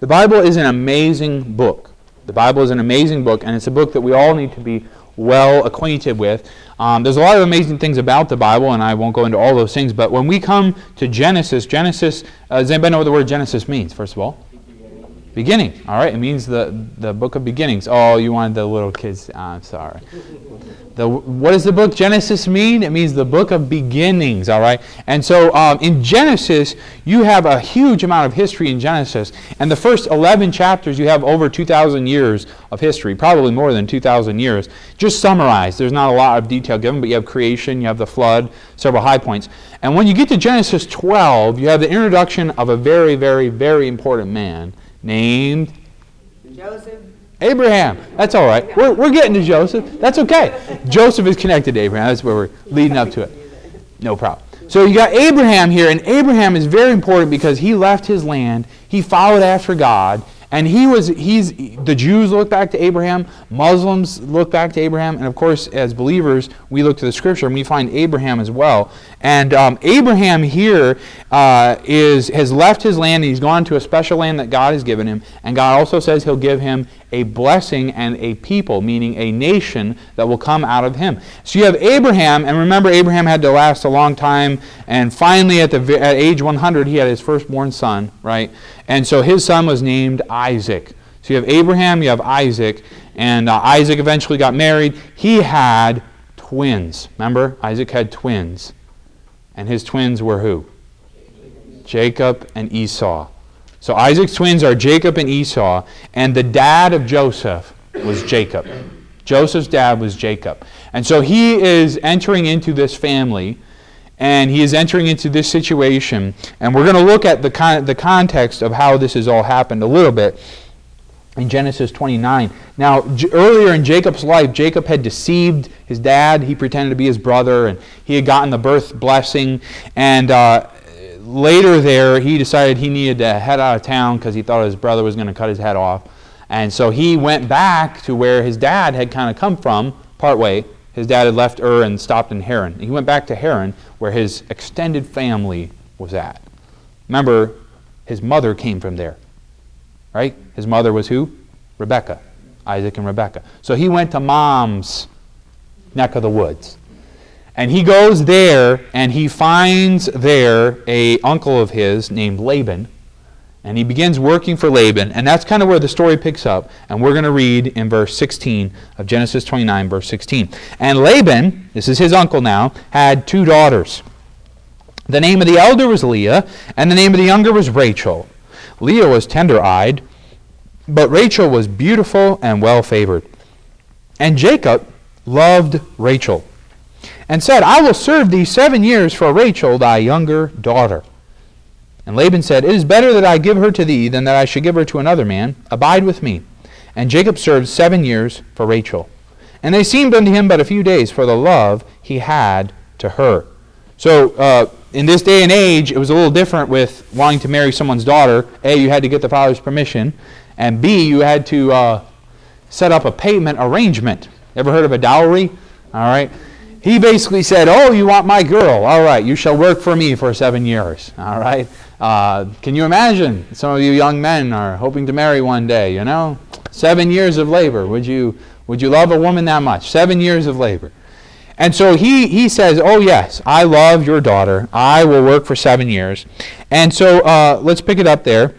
The Bible is an amazing book. The Bible is an amazing book, and it's a book that we all need to be well acquainted with. There's a lot of amazing things about the Bible, and I won't go into all those things, but when we come to Genesis, does anybody know what the word Genesis means, first of all? Beginning. All right, it means the book of beginnings. Oh, you wanted the little kids. I'm sorry. What does the book Genesis mean? It means the book of beginnings, all right? And so in Genesis, you have a huge amount of history in Genesis. And the first 11 chapters, you have over 2,000 years of history, probably more than 2,000 years. Just summarized. There's not a lot of detail given, but you have creation, you have the flood, several high points. And when you get to Genesis 12, you have the introduction of a very, very, very important man named Joseph. Abraham. That's all right. We're getting to Joseph. That's okay. Joseph is connected to Abraham. That's where we're leading up to it. No problem. So you got Abraham here, and Abraham is very important because he left his land. He followed after God, and the Jews look back to Abraham, Muslims look back to Abraham, and of course, as believers, we look to the Scripture and we find Abraham as well. And Abraham here has left his land, and he's gone to a special land that God has given him, and God also says He'll give him a blessing and a people, meaning a nation that will come out of him. So you have Abraham, and remember Abraham had to last a long time, and finally at age 100 he had his firstborn son, right? And so his son was named Isaac. So you have Abraham, you have Isaac, and Isaac eventually got married. He had twins. Remember? Isaac had twins. And his twins were who? Jacob and Esau. So Isaac's twins are Jacob and Esau, and the dad of Joseph was Jacob. Joseph's dad was Jacob. And so he is entering into this family, and he is entering into this situation, and we're going to look at the context of how this has all happened a little bit in Genesis 29. Now, earlier in Jacob's life, Jacob had deceived his dad. He pretended to be his brother, and he had gotten the birth blessing, and later there, he decided he needed to head out of town because he thought his brother was going to cut his head off. And so he went back to where his dad had kind of come from, partway. His dad had left Ur and stopped in Haran. He went back to Haran, where his extended family was at. Remember, his mother came from there, right? His mother was who? Rebekah, Isaac and Rebekah. So he went to Mom's neck of the woods. And he goes there, and he finds there an uncle of his named Laban, and he begins working for Laban, and that's kind of where the story picks up, and we're going to read in verse 16 of Genesis 29, verse 16. And Laban, this is his uncle now, had 2 daughters. The name of the elder was Leah, and the name of the younger was Rachel. Leah was tender-eyed, but Rachel was beautiful and well-favored. And Jacob loved Rachel, and said, I will serve thee 7 years for Rachel, thy younger daughter. And Laban said, It is better that I give her to thee than that I should give her to another man. Abide with me. And Jacob served 7 years for Rachel. And they seemed unto him but a few days for the love he had to her. So in this day and age, it was a little different with wanting to marry someone's daughter. A, you had to get the father's permission. And B, you had to set up a payment arrangement. Ever heard of a dowry? All right. He basically said, oh, you want my girl. All right, you shall work for me for 7 years. All right. Can you imagine? Some of you young men are hoping to marry one day, 7 years of labor. Would you love a woman that much? 7 years of labor. And so he says, oh, yes, I love your daughter. I will work for 7 years. And so let's pick it up there.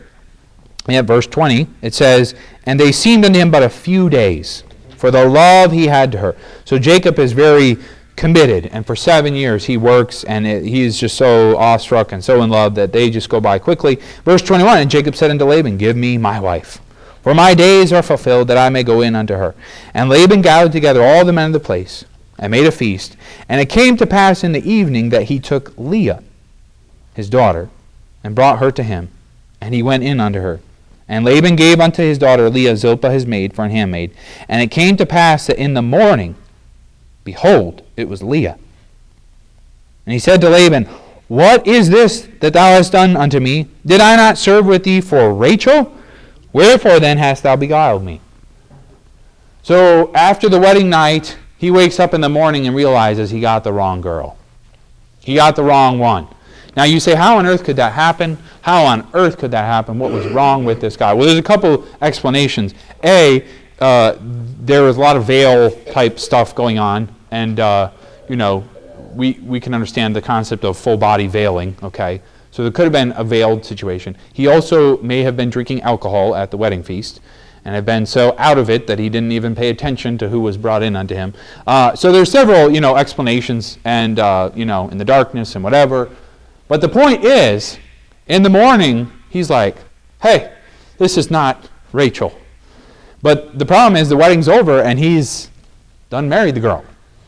At verse 20, it says, And they seemed unto him but a few days for the love he had to her. So Jacob is very committed, and for 7 years he works, and he is just so awestruck and so in love that they just go by quickly. Verse 21, And Jacob said unto Laban, Give me my wife, for my days are fulfilled, that I may go in unto her. And Laban gathered together all the men of the place, and made a feast. And it came to pass in the evening that he took Leah, his daughter, and brought her to him, and he went in unto her. And Laban gave unto his daughter Leah Zilpah his maid for an handmaid. And it came to pass that in the morning, behold, it was Leah. And he said to Laban, What is this that thou hast done unto me? Did I not serve with thee for Rachel? Wherefore then hast thou beguiled me? So after the wedding night, he wakes up in the morning and realizes he got the wrong girl. He got the wrong one. Now you say, how on earth could that happen? How on earth could that happen? What was wrong with this guy? Well, there's a couple explanations. A, there was a lot of veil type stuff going on, and we can understand the concept of full body veiling, okay? So there could have been a veiled situation. He also may have been drinking alcohol at the wedding feast and had been so out of it that he didn't even pay attention to who was brought in unto him. So there's several, explanations, and in the darkness and whatever. But the point is, in the morning, he's like, hey, this is not Rachel. But the problem is the wedding's over and he's done married the girl.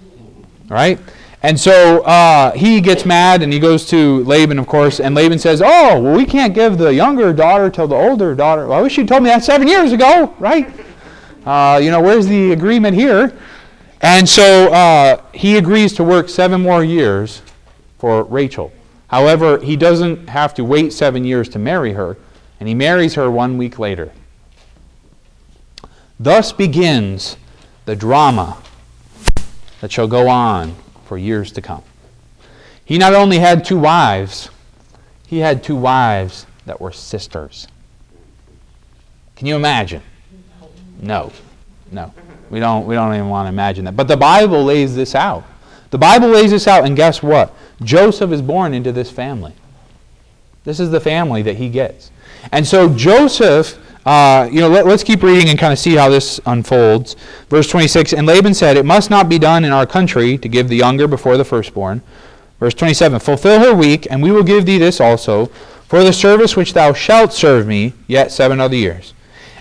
All right? And so he gets mad and he goes to Laban, of course, and Laban says, oh, well, we can't give the younger daughter to the older daughter. Well, I wish you'd told me that 7 years ago, right? Where's the agreement here? And so he agrees to work 7 more years for Rachel. However, he doesn't have to wait 7 years to marry her, and he marries her 1 week later. Thus begins the drama that shall go on for years to come. He not only had 2 wives, he had 2 wives that were sisters. Can you imagine? No. We don't even want to imagine that. But the Bible lays this out. The Bible lays this out, and guess what? Joseph is born into this family. This is the family that he gets. And so Joseph, let's keep reading and kind of see how this unfolds. Verse 26, and Laban said, it must not be done in our country to give the younger before the firstborn. Verse 27, fulfill her week, and we will give thee this also, for the service which thou shalt serve me yet 7 other years.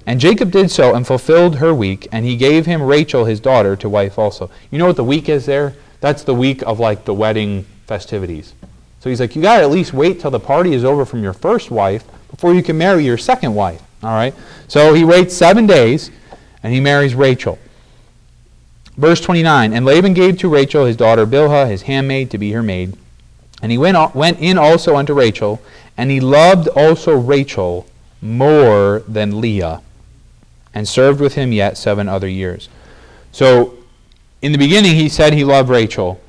And Jacob did so and fulfilled her week, and he gave him Rachel his daughter to wife also. You know what the week is there? That's the week of like the wedding festivities. So he's like, you got to at least wait till the party is over from your first wife before you can marry your second wife. All right? So he waits 7 days, and he marries Rachel. Verse 29, and Laban gave to Rachel his daughter Bilhah, his handmaid, to be her maid. And he went in also unto Rachel, and he loved also Rachel more than Leah, and served with him yet 7 other years. So in the beginning he said he loved Rachel.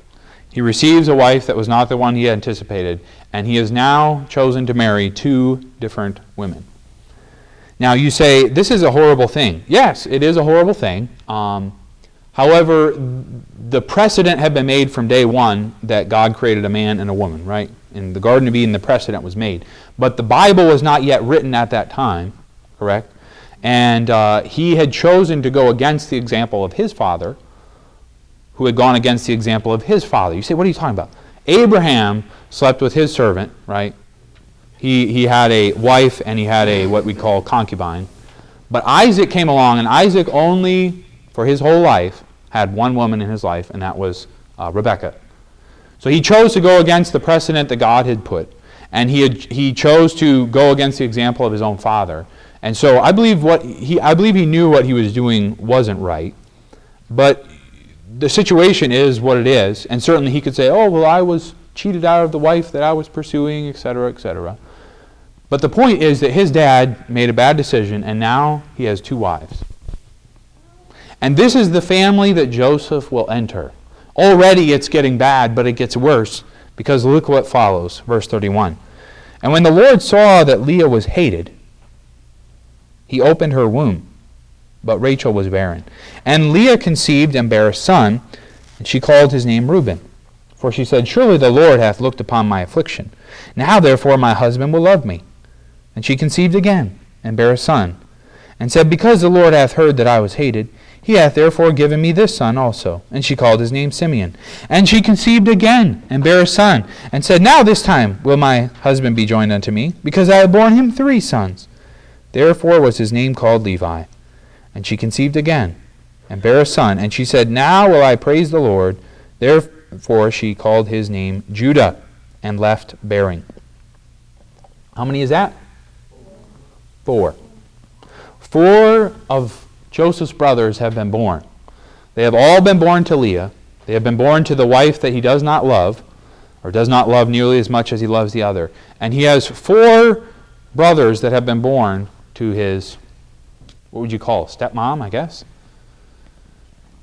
He receives a wife that was not the one he anticipated, and he has now chosen to marry 2 different women. Now you say, this is a horrible thing. Yes, it is a horrible thing. However, the precedent had been made from day one that God created a man and a woman, right? In the Garden of Eden, the precedent was made. But the Bible was not yet written at that time, correct? And he had chosen to go against the example of his father, who had gone against the example of his father. You say, what are you talking about? Abraham slept with his servant, right? He had a wife and he had a what we call concubine. But Isaac came along, and Isaac only, for his whole life, had 1 woman in his life, and that was Rebekah. So he chose to go against the precedent that God had put, and he chose to go against the example of his own father. And so I believe he knew what he was doing wasn't right, but the situation is what it is, and certainly he could say, oh, well, I was cheated out of the wife that I was pursuing, etc., etc. But the point is that his dad made a bad decision, and now he has 2 wives. And this is the family that Joseph will enter. Already it's getting bad, but it gets worse, because look what follows, verse 31. And when the Lord saw that Leah was hated, he opened her womb, but Rachel was barren. And Leah conceived and bare a son, and she called his name Reuben. For she said, surely the Lord hath looked upon my affliction. Now therefore my husband will love me. And she conceived again, and bare a son, and said, because the Lord hath heard that I was hated, he hath therefore given me this son also. And she called his name Simeon. And she conceived again, and bare a son, and said, now this time will my husband be joined unto me, because I have borne him 3 sons. Therefore was his name called Levi. And she conceived again, and bare a son. And she said, now will I praise the Lord. Therefore she called his name Judah, and left bearing. How many is that? 4. 4 of Joseph's brothers have been born. They have all been born to Leah. They have been born to the wife that he does not love, or does not love nearly as much as he loves the other. And he has 4 brothers that have been born to his, what would you call, stepmom, I guess?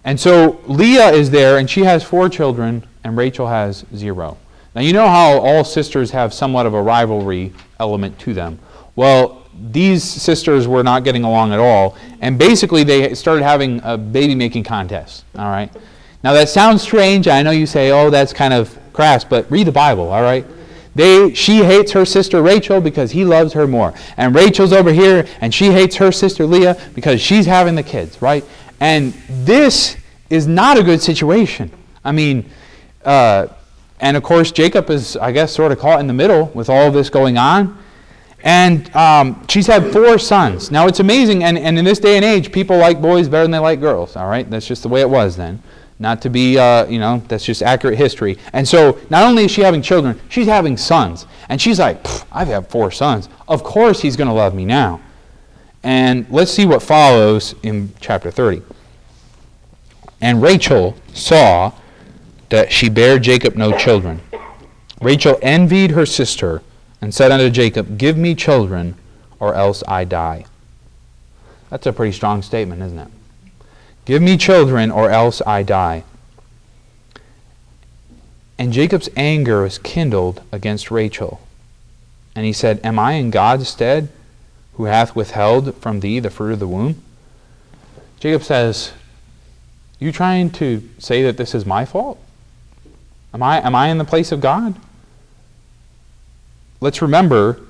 And so Leah is there, and she has 4 children, and Rachel has 0. Now, you know how all sisters have somewhat of a rivalry element to them. Well, these sisters were not getting along at all, and basically they started having a baby-making contest, all right? Now, that sounds strange. I know you say, oh, that's kind of crass, but read the Bible, all right? She hates her sister Rachel because he loves her more. And Rachel's over here, and she hates her sister Leah because she's having the kids, right? And this is not a good situation. I mean, and of course, Jacob is, I guess, sort of caught in the middle with all of this going on. And she's had 4 sons. Now, it's amazing, and in this day and age, people like boys better than they like girls, all right? That's just the way it was then. Not to be, that's just accurate history. And so, not only is she having children, she's having sons. And she's like, I've had 4 sons. Of course he's going to love me now. And let's see what follows in chapter 30. And Rachel saw that she bare Jacob no children. Rachel envied her sister, and said unto Jacob, give me children, or else I die. That's a pretty strong statement, isn't it? Give me children, or else I die. And Jacob's anger was kindled against Rachel. And he said, am I in God's stead, who hath withheld from thee the fruit of the womb? Jacob says, you trying to say that this is my fault? Am I in the place of God? Let's remember,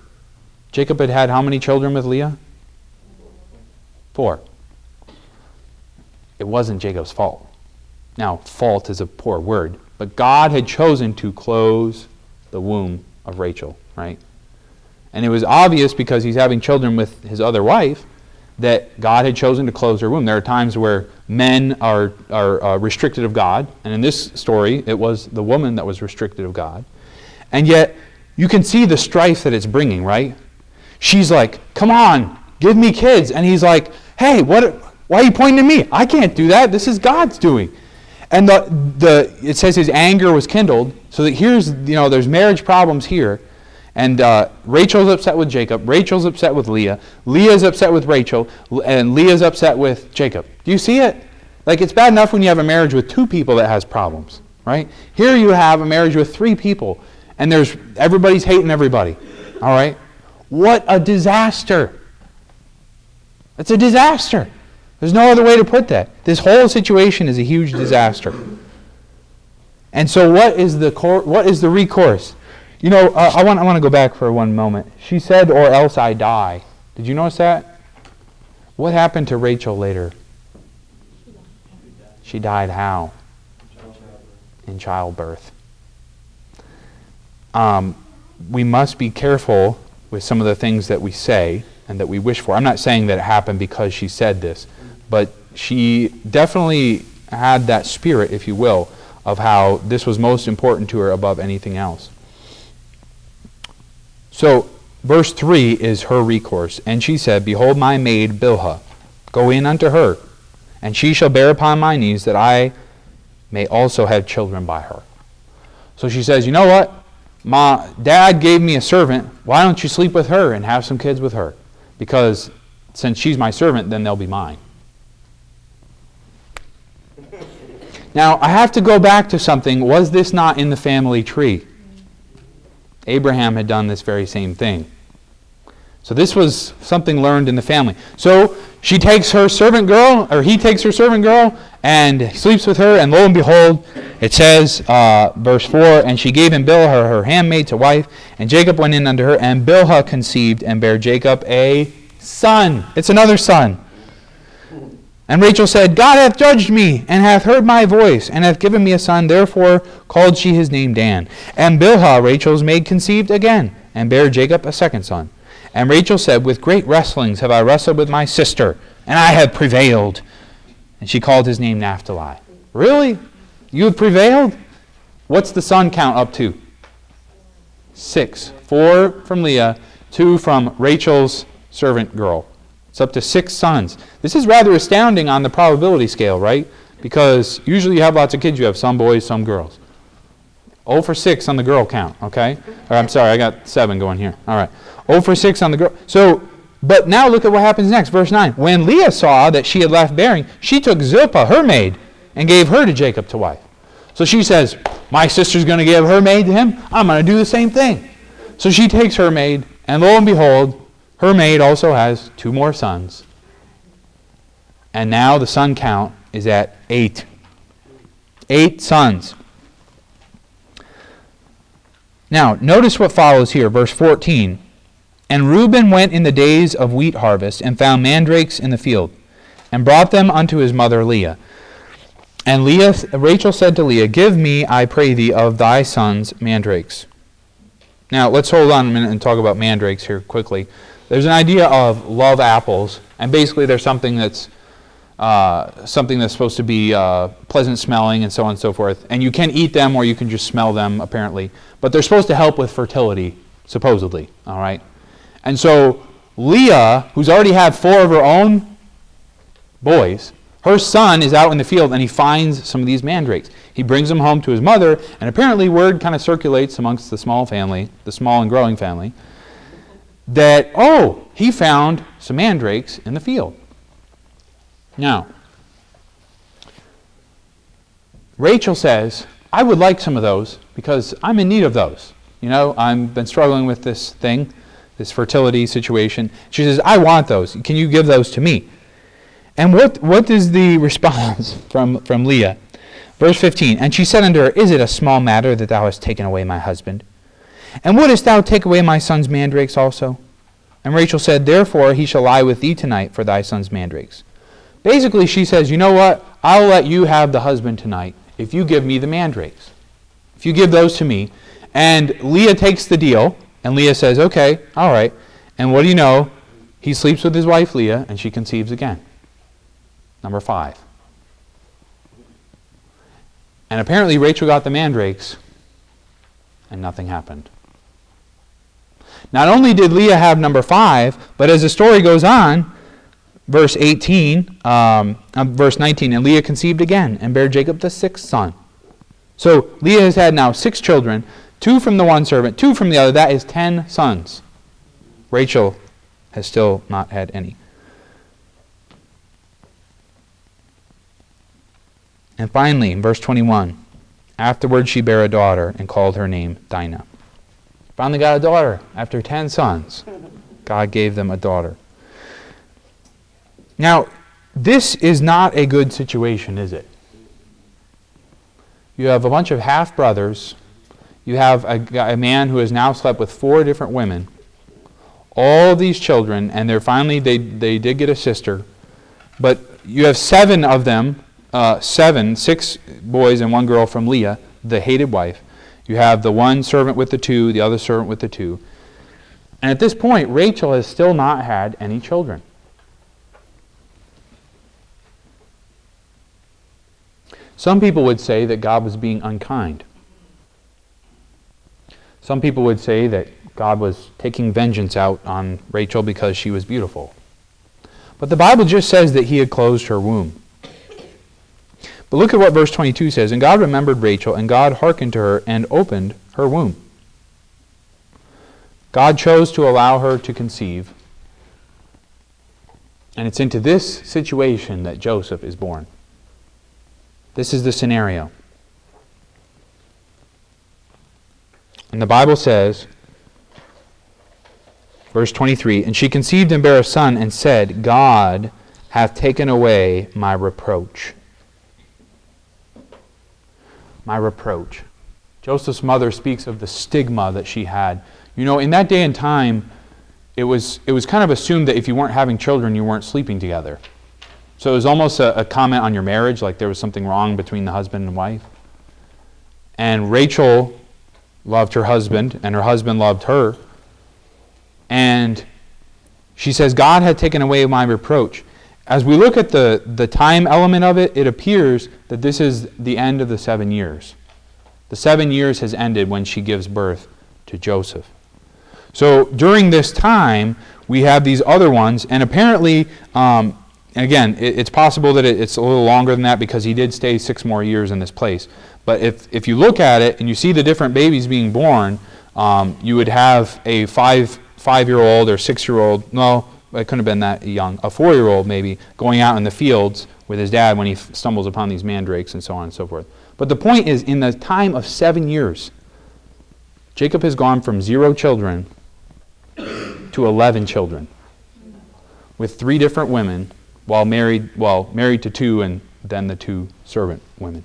Jacob had how many children with Leah? 4. It wasn't Jacob's fault. Now, fault is a poor word, but God had chosen to close the womb of Rachel, right? And it was obvious because he's having children with his other wife that God had chosen to close her womb. There are times where men are restricted of God, and in this story, it was the woman that was restricted of God. And yet, you can see the strife that it's bringing, right? She's like, come on, give me kids. And he's like, hey, why are you pointing to me? I can't do that. This is God's doing. And it says his anger was kindled. So that there's marriage problems here. And Rachel's upset with Jacob. Rachel's upset with Leah. Leah's upset with Rachel. And Leah's upset with Jacob. Do you see it? Like, it's bad enough when you have a marriage with 2 people that has problems, right? Here you have a marriage with 3 people. And everybody's hating everybody. All right? What a disaster. It's a disaster. There's no other way to put that. This whole situation is a huge disaster. And so what is the recourse? I want to go back for one moment. She said, or else I die. Did you notice that? What happened to Rachel later? She died how? In childbirth. We must be careful with some of the things that we say and that we wish for. I'm not saying that it happened because she said this, but she definitely had that spirit, if you will, of how this was most important to her above anything else. So, verse 3 is her recourse. And she said, behold my maid Bilhah, go in unto her, and she shall bear upon my knees, that I may also have children by her. So she says, you know what? My dad gave me a servant. Why don't you sleep with her and have some kids with her? Because since she's my servant, then they'll be mine. Now, I have to go back to something. Was this not in the family tree? Abraham had done this very same thing. So this was something learned in the family. So she takes her servant girl, or he takes her servant girl, and sleeps with her, and lo and behold, it says, verse 4, and she gave him Bilhah, her handmaid, to wife, and Jacob went in unto her, and Bilhah conceived, and bare Jacob a son. It's another son. And Rachel said, God hath judged me, and hath heard my voice, and hath given me a son. Therefore called she his name Dan. And Bilhah, Rachel's maid, conceived again, and bare Jacob a second son. And Rachel said, with great wrestlings have I wrestled with my sister, and I have prevailed. And she called his name Naphtali. Really? You have prevailed? What's the son count up to? 6. 4 from Leah, 2 from Rachel's servant girl. It's up to 6 sons. This is rather astounding on the probability scale, right? Because usually you have lots of kids. You have some boys, some girls. 0 for 6 on the girl count, okay? Or I'm sorry, I got 7 going here. All right. 0 for 6 on the girl. So, but now look at what happens next. Verse 9. When Leah saw that she had left bearing, she took Zilpah, her maid, and gave her to Jacob to wife. So she says, my sister's going to give her maid to him. I'm going to do the same thing. So she takes her maid, and lo and behold, her maid also has 2 more sons. And now the son count is at 8. 8 sons. Now, notice what follows here, verse 14. And Reuben went in the days of wheat harvest, and found mandrakes in the field, and brought them unto his mother Leah. And Rachel said to Leah, Give me, I pray thee, of thy sons mandrakes. Now, let's hold on a minute and talk about mandrakes here quickly. There's an idea of love apples, and basically there's something that's supposed to be pleasant smelling and so on and so forth. And you can eat them or you can just smell them, apparently. But they're supposed to help with fertility, supposedly. All right? And so Leah, who's already had 4 of her own boys, her son is out in the field and he finds some of these mandrakes. He brings them home to his mother, and apparently word kind of circulates amongst the small and growing family, that, oh, he found some mandrakes in the field. Now, Rachel says, I would like some of those because I'm in need of those. You know, I've been struggling with this thing, this fertility situation. She says, I want those. Can you give those to me? And what is the response from Leah? Verse 15, And she said unto her, Is it a small matter that thou hast taken away my husband? And wouldest thou take away my son's mandrakes also? And Rachel said, Therefore he shall lie with thee tonight for thy son's mandrakes. Basically, she says, you know what? I'll let you have the husband tonight if you give me the mandrakes. If you give those to me. And Leah takes the deal, and Leah says, okay, all right. And what do you know? He sleeps with his wife Leah, and she conceives again. Number 5. And apparently Rachel got the mandrakes, and nothing happened. Not only did Leah have number 5, but as the story goes on, verse 19, and Leah conceived again, and bare Jacob the 6th son. So Leah has had now 6 children, 2 from the one servant, 2 from the other. That is 10 sons. Rachel has still not had any. And finally, in verse 21, afterward she bare a daughter and called her name Dinah. Finally got a daughter after 10 sons. God gave them a daughter. Now, this is not a good situation, is it? You have a bunch of half-brothers. You have a man who has now slept with 4 different women. All of these children, and they did get a sister. But you have 7 of them, 6 boys and 1 girl from Leah, the hated wife. You have the one servant with the 2, the other servant with the 2. And at this point, Rachel has still not had any children. Some people would say that God was being unkind. Some people would say that God was taking vengeance out on Rachel because she was beautiful. But the Bible just says that he had closed her womb. But look at what verse 22 says. And God remembered Rachel, and God hearkened to her and opened her womb. God chose to allow her to conceive. And it's into this situation that Joseph is born. This is the scenario. And the Bible says, verse 23, And she conceived and bare a son, and said, God hath taken away my reproach. My reproach. Joseph's mother speaks of the stigma that she had. You know, in that day and time, it was kind of assumed that if you weren't having children, you weren't sleeping together. So it was almost a comment on your marriage, like there was something wrong between the husband and wife. And Rachel loved her husband, and her husband loved her. And she says, God had taken away my reproach. As we look at the time element of it, it appears that this is the end of the 7 years. The 7 years has ended when she gives birth to Joseph. So during this time, we have these other ones, and apparently, again, it's possible that it's a little longer than that because he did stay 6 more years in this place. But if you look at it and you see the different babies being born, you would have a 5-year-old or 6-year-old, no, it couldn't have been that young, a 4-year-old maybe, going out in the fields with his dad when he stumbles upon these mandrakes and so on and so forth. But the point is, in the time of 7 years, Jacob has gone from 0 children to 11 children, with 3 different women, while married to 2 and then the 2 servant women.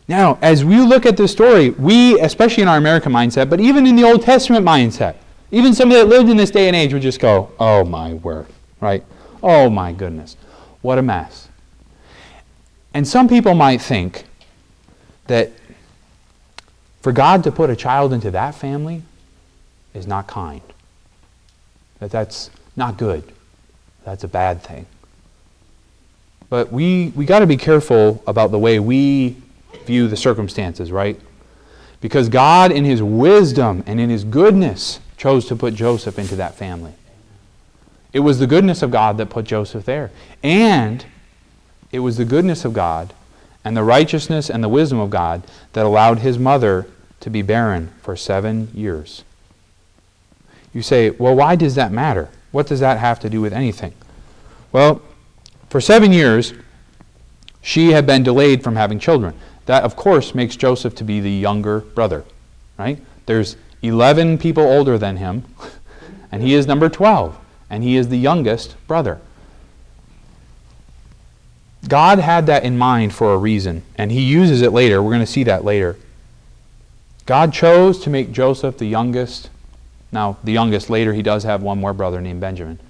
Now, as we look at this story, we, especially in our American mindset, but even in the Old Testament mindset, even somebody that lived in this day and age would just go, oh my word, right? Oh my goodness, what a mess. And some people might think that for God to put a child into that family is not kind. That's not good. That's a bad thing. But we got to be careful about the way we view the circumstances, right? Because God, in His wisdom and in His goodness, chose to put Joseph into that family. It was the goodness of God that put Joseph there. And it was the goodness of God and the righteousness and the wisdom of God that allowed his mother to be barren for 7 years. You say, well, why does that matter? What does that have to do with anything? Well, for 7 years, she had been delayed from having children. That, of course, makes Joseph to be the younger brother, right? There's 11 people older than him, and he is number 12, and he is the youngest brother. God had that in mind for a reason, and He uses it later. We're going to see that later. God chose to make Joseph the youngest. Now, the youngest later, he does have one more brother named Benjamin.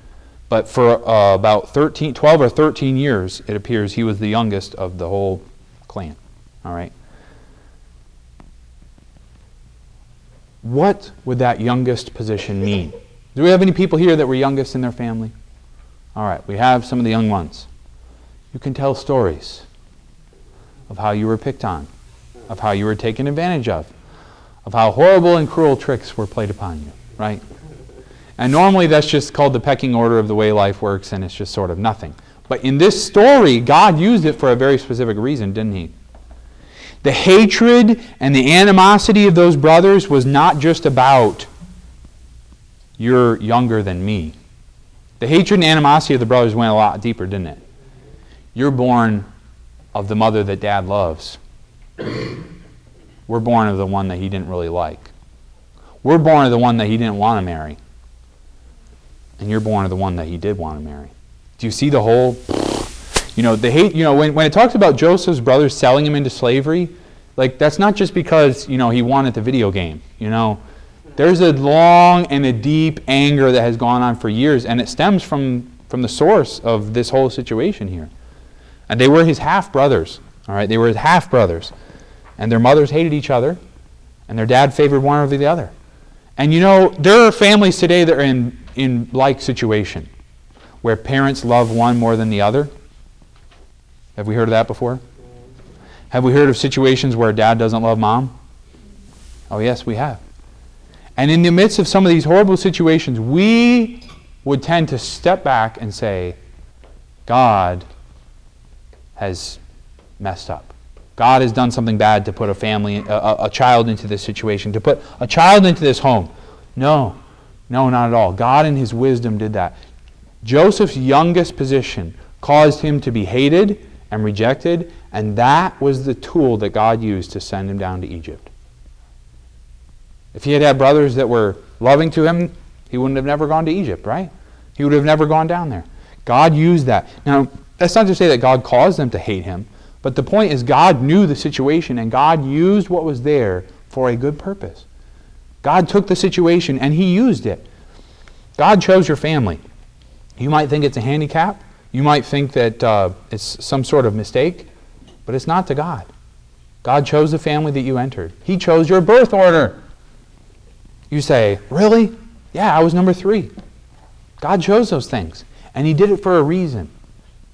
But for about 12 or 13 years, it appears he was the youngest of the whole clan. All right. What would that youngest position mean? Do we have any people here that were youngest in their family? All right, we have some of the young ones. You can tell stories of how you were picked on, of how you were taken advantage of how horrible and cruel tricks were played upon you, right? And normally that's just called the pecking order of the way life works, and it's just sort of nothing. But in this story, God used it for a very specific reason, didn't He? The hatred and the animosity of those brothers was not just about, you're younger than me. The hatred and animosity of the brothers went a lot deeper, didn't it? You're born of the mother that Dad loves. We're born of the one that he didn't really like. We're born of the one that he didn't want to marry. And you're born of the one that he did want to marry. Do you see the whole, the hate, when it talks about Joseph's brothers selling him into slavery, like that's not just because, he wanted the video game, There's a long and a deep anger that has gone on for years, and it stems from the source of this whole situation here. And they were his half-brothers, all right? They were his half-brothers. And their mothers hated each other, and their dad favored one over the other. And there are families today that are in like situation, where parents love one more than the other. Have we heard of that before? Have we heard of situations where dad doesn't love mom? Oh yes, we have. And in the midst of some of these horrible situations, we would tend to step back and say, God has messed up. God has done something bad to put a family, a child into this situation, to put a child into this home. No, not at all. God in His wisdom did that. Joseph's youngest position caused him to be hated and rejected, and that was the tool that God used to send him down to Egypt. If he had had brothers that were loving to him, he wouldn't have never gone to Egypt, right? He would have never gone down there. God used that. Now, that's not to say that God caused them to hate him, but the point is God knew the situation, and God used what was there for a good purpose. God took the situation and He used it. God chose your family. You might think it's a handicap. You might think that it's some sort of mistake, but it's not to God. God chose the family that you entered. He chose your birth order. You say, really? Yeah, I was number 3. God chose those things, and He did it for a reason.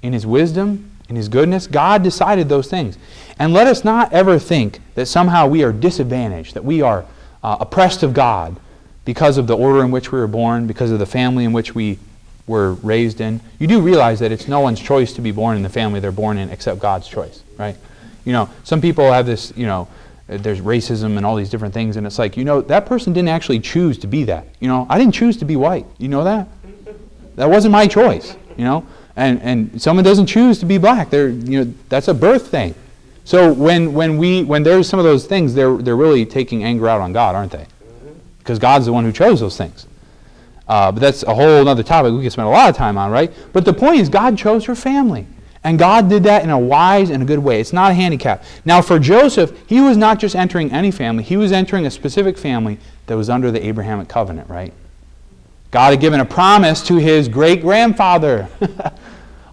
In His wisdom, in His goodness, God decided those things. And let us not ever think that somehow we are disadvantaged, that we are oppressed of God because of the order in which we were born, because of the family in which we were raised in. You do realize that it's no one's choice to be born in the family they're born in except God's choice, right? Some people have this, there's racism and all these different things, and it's like, that person didn't actually choose to be that. I didn't choose to be white. You know that? That wasn't my choice, And someone doesn't choose to be black. That's a birth thing. So when there's some of those things, they're really taking anger out on God, aren't they? Because God's the one who chose those things. But that's a whole other topic we could spend a lot of time on, right? But the point is, God chose her family. And God did that in a wise and a good way. It's not a handicap. Now for Joseph, he was not just entering any family. He was entering a specific family that was under the Abrahamic covenant, right? God had given a promise to his great-grandfather.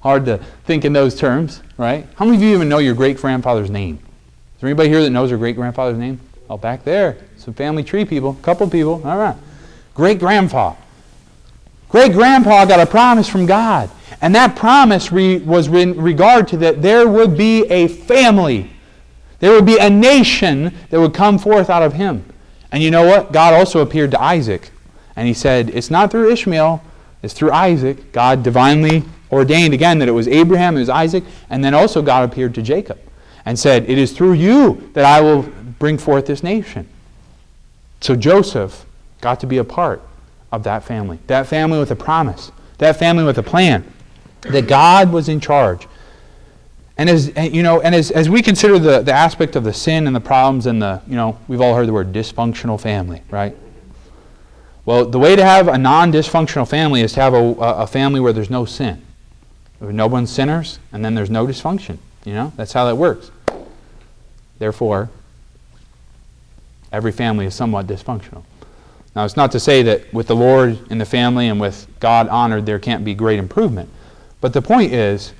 Hard to think in those terms, right? How many of you even know your great-grandfather's name? Is there anybody here that knows their great-grandfather's name? Oh, back there. Some family tree people. A couple people. All right. Great-grandpa. Great-grandpa got a promise from God. And that promise was in regard to that there would be a family. There would be a nation that would come forth out of him. And you know what? God also appeared to Isaac. And he said, it's not through Ishmael, it's through Isaac. God divinely ordained again that it was Abraham, it was Isaac, and then also God appeared to Jacob and said, it is through you that I will bring forth this nation. So Joseph got to be a part of that family with a promise, that family with a plan, that God was in charge. And as we consider the aspect of the sin and the problems and we've all heard the word dysfunctional family, right? Well, the way to have a non-dysfunctional family is to have a family where there's no sin. Where no one's sinners, and then there's no dysfunction. That's how that works. Therefore, every family is somewhat dysfunctional. Now, it's not to say that with the Lord in the family and with God honored, there can't be great improvement. But the point is,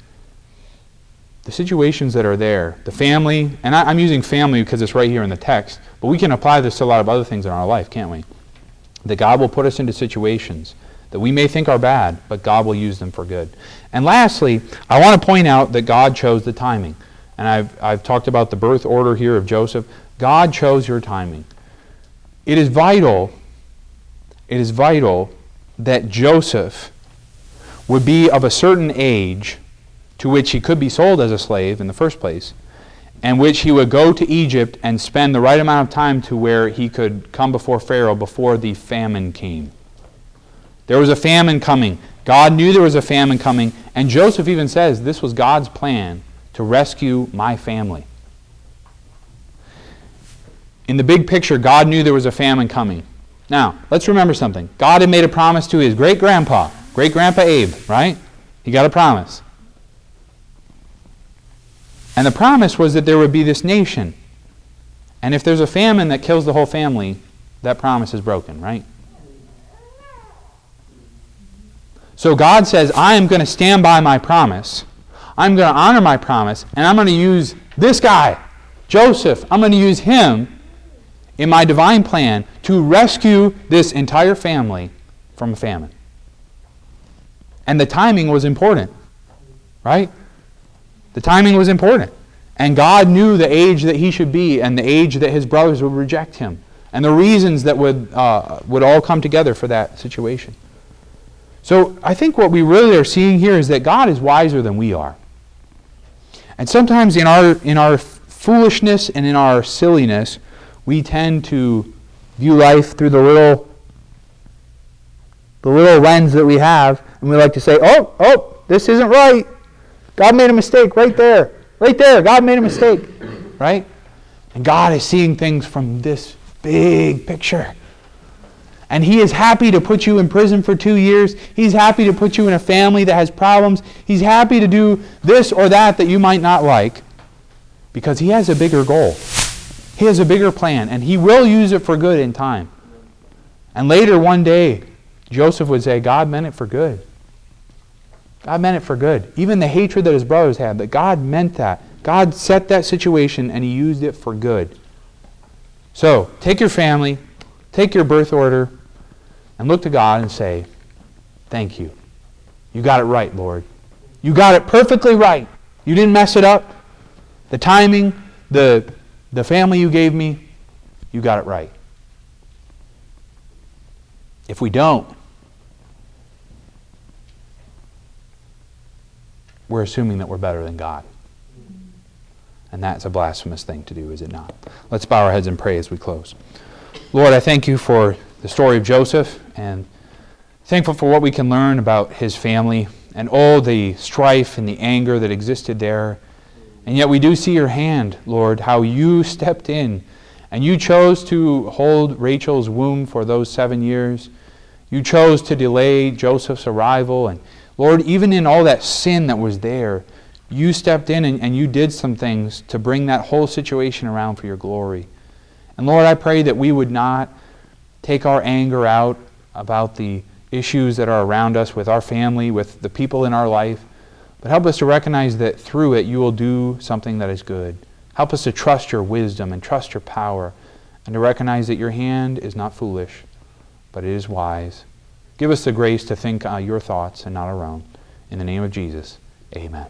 the situations that are there, the family, and I'm using family because it's right here in the text, but we can apply this to a lot of other things in our life, can't we? That God will put us into situations that we may think are bad, but God will use them for good. And lastly, I want to point out that God chose the timing. And I've talked about the birth order here of Joseph. God chose your timing. It is vital that Joseph would be of a certain age to which he could be sold as a slave in the first place, and which he would go to Egypt and spend the right amount of time to where he could come before Pharaoh before the famine came. There was a famine coming. God knew there was a famine coming, and Joseph even says this was God's plan to rescue my family. In the big picture, God knew there was a famine coming. Now, let's remember something. God had made a promise to his great-grandpa Abe, right? He got a promise. And the promise was that there would be this nation. And if there's a famine that kills the whole family, that promise is broken, right? So God says, I am going to stand by my promise. I'm going to honor my promise, and I'm going to use this guy, Joseph. I'm going to use him in my divine plan to rescue this entire family from a famine. And the timing was important, right? The timing was important. And God knew the age that he should be and the age that his brothers would reject him and the reasons that would all come together for that situation. So I think what we really are seeing here is that God is wiser than we are. And sometimes in our foolishness and in our silliness, we tend to view life through the little lens that we have, and we like to say, oh, this isn't right. God made a mistake right there. Right there, God made a mistake. Right? And God is seeing things from this big picture. And he is happy to put you in prison for 2 years. He's happy to put you in a family that has problems. He's happy to do this or that you might not like, because he has a bigger goal. He has a bigger plan, and he will use it for good in time. And later one day, Joseph would say, God meant it for good. God meant it for good. Even the hatred that his brothers had, that God meant that. God set that situation and he used it for good. So, take your family, take your birth order, and look to God and say, thank you. You got it right, Lord. You got it perfectly right. You didn't mess it up. The timing, the family you gave me, you got it right. If we don't, we're assuming that we're better than God. And that's a blasphemous thing to do, is it not? Let's bow our heads and pray as we close. Lord, I thank you for the story of Joseph, and thankful for what we can learn about his family and all the strife and the anger that existed there, And yet we do see your hand, Lord, how you stepped in and you chose to hold Rachel's womb for those 7 years. You chose to delay Joseph's arrival. And Lord, even in all that sin that was there, you stepped in and you did some things to bring that whole situation around for your glory. And Lord, I pray that we would not take our anger out about the issues that are around us with our family, with the people in our life, but help us to recognize that through it you will do something that is good. Help us to trust your wisdom and trust your power, and to recognize that your hand is not foolish, but it is wise. Give us the grace to think your thoughts and not our own. In the name of Jesus, amen.